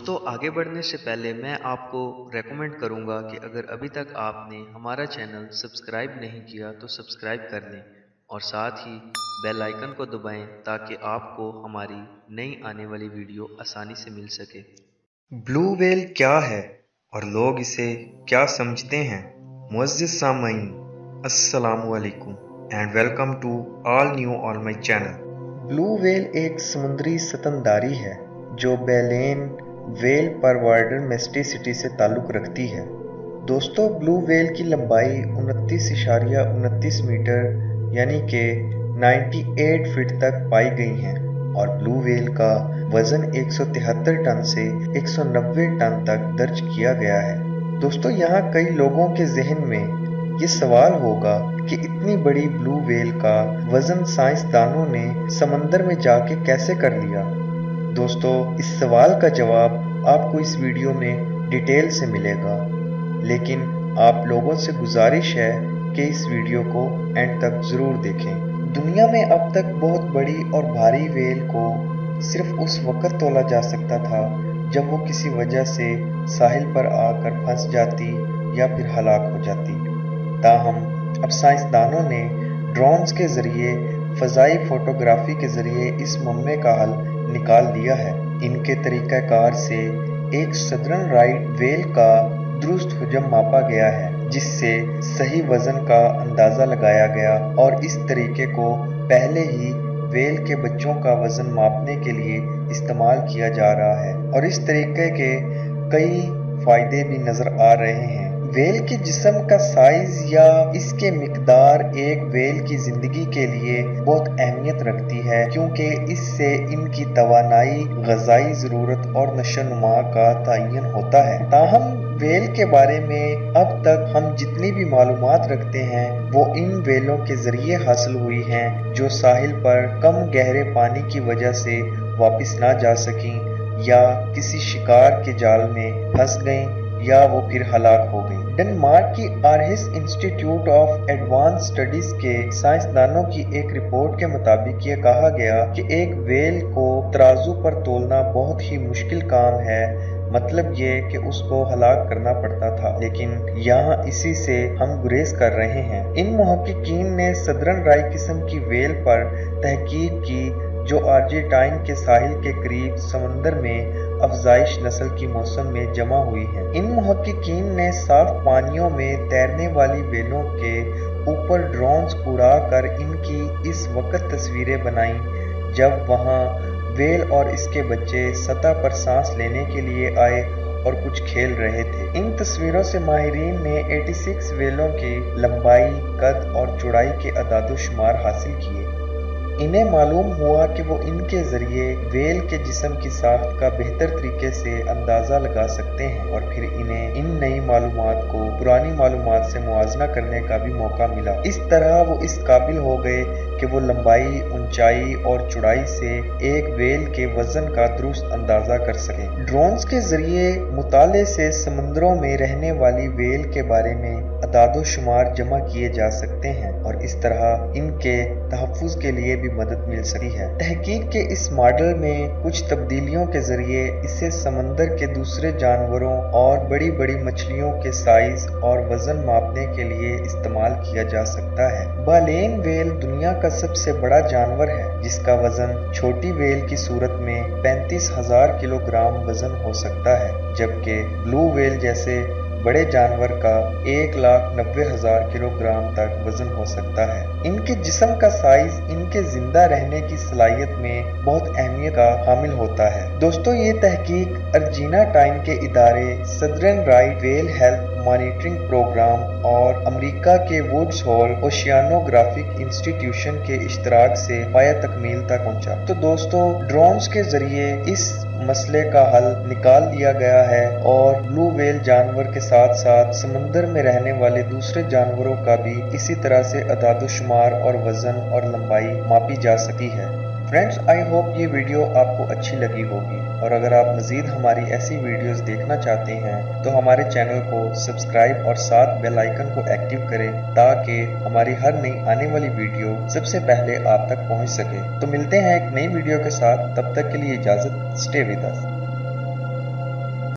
दोस्तों आगे बढ़ने से पहले मैं आपको रेकमेंड करूंगा कि अगर अभी तक आपने हमारा चैनल सब्सक्राइब नहीं किया तो सब्सक्राइब कर लें और साथ ही बेल आइकन को दबाएं ताकि आपको हमारी नई आने वाली वीडियो आसानी से मिल सके। ब्लू व्हेल क्या है और लोग इसे क्या समझते हैं? मुअज़्ज़िज़ सामईन, अस्सलामु अलैकुम and welcome to all new on my channel. Blue whale एक समुद्री स्तनधारी है जो बैलेन व्हेल पर वार्डर मेस्टिसिटी से ताल्लुक़ रखती है। दोस्तों, ब्लू व्हेल की लंबाई 29.29 मीटर यानी कि 98 फीट तक पाई गई हैं और ब्लू व्हेल का वज़न 173 टन से 190 टन तक दर्ज किया गया है। दोस्तों, यहाँ कई लोगों के जहन में ये सवाल होगा कि इतनी बड़ी ब्लू व्हेल का वज़न साइंसदानों ने समंदर में जाके कैसे कर लिया। दोस्तों, इस सवाल का जवाब आपको इस वीडियो में डिटेल से मिलेगा, लेकिन आप लोगों से गुजारिश है कि इस वीडियो को एंड तक ज़रूर देखें। दुनिया में अब तक बहुत बड़ी और भारी व्हेल को सिर्फ उस वक़्त तोला जा सकता था जब वो किसी वजह से साहिल पर आकर फंस जाती या फिर हलाक हो जाती। ताहम अब साइंसदानों ने ड्रोन्स के ज़रिए फ़ज़ाई फ़ोटोग्राफ़ी के ज़रिए इस मुद्दे का हल निकाल लिया है। इनके तरीक़ाकार से एक सदर्न राइट व्हेल का दुरुस्त हजम मापा गया है, जिससे सही वज़न का अंदाज़ा लगाया गया और इस तरीके को पहले ही व्हेल के बच्चों का वज़न मापने के लिए इस्तेमाल किया जा रहा है और इस तरीके के कई फ़ायदे भी नज़र आ रहे हैं। व्हेल के जिस्म का साइज या इसके मिकदार एक व्हेल की ज़िंदगी के लिए बहुत अहमियत रखती है, क्योंकि इससे इनकी तवानाई, ग़िज़ाई ज़रूरत और नशोनुमा का तयन होता है। ताहम व्हेल के बारे में अब तक हम जितनी भी मालूमात रखते हैं वो इन व्हेलों के ज़रिए हासिल हुई हैं जो साहिल पर कम गहरे पानी की वजह से वापस ना जा सकीं या किसी शिकार के जाल में फंस गईं या वो फिर हलाक हो गई। डेनमार्क की आर्हिस इंस्टीट्यूट ऑफ एडवांस स्टडीज के साइंसदानों की एक रिपोर्ट के मुताबिक ये कहा गया कि एक व्हेल को तराजू पर तोलना बहुत ही मुश्किल काम है। मतलब ये कि उसको हलाक करना पड़ता था, लेकिन यहाँ इसी से हम गुरेज कर रहे हैं। इन मुहक्किकीन ने सदर्न राई किस्म की व्हेल पर तहकीक की जो अर्जेंटीना के साहिल के करीब समंदर में अफजाइश नस्ल की मौसम में जमा हुई है। इन मुहक्किकीन ने साफ पानियों में तैरने वाली व्हेलों के ऊपर ड्रोन्स उड़ाकर इनकी इस वक्त तस्वीरें बनाई जब वहां व्हेल और इसके बच्चे सतह पर सांस लेने के लिए आए और कुछ खेल रहे थे। इन तस्वीरों से माहिरीन ने 86 व्हेलों की लंबाई, कद और चौड़ाई के अदाद-ओ-शुमार हासिल किए। इन्हें मालूम हुआ कि वो इनके ज़रिए व्हेल के जिस्म की साख्त का बेहतर तरीके से अंदाज़ा लगा सकते हैं और फिर इन्हें इन नई मालूमात को पुरानी मालूमात से मुआवजा करने का भी मौका मिला। इस तरह वो इस काबिल हो गए कि वो लंबाई, ऊंचाई और चौड़ाई से एक व्हेल के वज़न का दुरुस्त अंदाज़ा कर सकें। ड्रोन्स के ज़रिए मुताले से समंदरों में रहने वाली व्हेल के बारे में अदाद-ओ-शुमार जमा किए जा सकते हैं और इस तरह इनके तहफ़्फ़ुज़ के लिए भी मदद मिल सकती है। तहकीक के इस मॉडल में कुछ तब्दीलियों के जरिए इसे समंदर के दूसरे जानवरों और बड़ी बड़ी मछलियों के साइज और वजन मापने के लिए इस्तेमाल किया जा सकता है। बालेन व्हेल दुनिया का सबसे बड़ा जानवर है जिसका वजन छोटी व्हेल की सूरत में 35,000 किलोग्राम वजन हो सकता है, जबकि ब्लू व्हेल जैसे बड़े जानवर का 1,90,000 किलोग्राम तक वजन हो सकता है। इनके जिस्म का साइज इनके जिंदा रहने की सलाहियत में बहुत अहमियत का हामिल होता है। दोस्तों, ये तहकीक अर्जेंटीना के इदारे Southern Right Whale Health Monitoring Program और अमेरिका के वुड्स होल ओशियानोग्राफिक इंस्टीट्यूशन के इश्तराक से पाया तकमील तक पहुंचा। तो दोस्तों, ड्रोन्स के जरिए इस मसले का हल निकाल लिया गया है और ब्लू व्हेल जानवर के साथ साथ समंदर में रहने वाले दूसरे जानवरों का भी इसी तरह से अदाद-ओ-शुमार और वजन और लंबाई मापी जा सकती है। फ्रेंड्स, आई होप ये वीडियो आपको अच्छी लगी होगी और अगर आप मज़ीद हमारी ऐसी वीडियोस देखना चाहते हैं तो हमारे चैनल को सब्सक्राइब और साथ बेल आइकन को एक्टिव करें ताकि हमारी हर नई आने वाली वीडियो सबसे पहले आप तक पहुंच सके। तो मिलते हैं एक नई वीडियो के साथ, तब तक के लिए इजाज़त। Stay with us.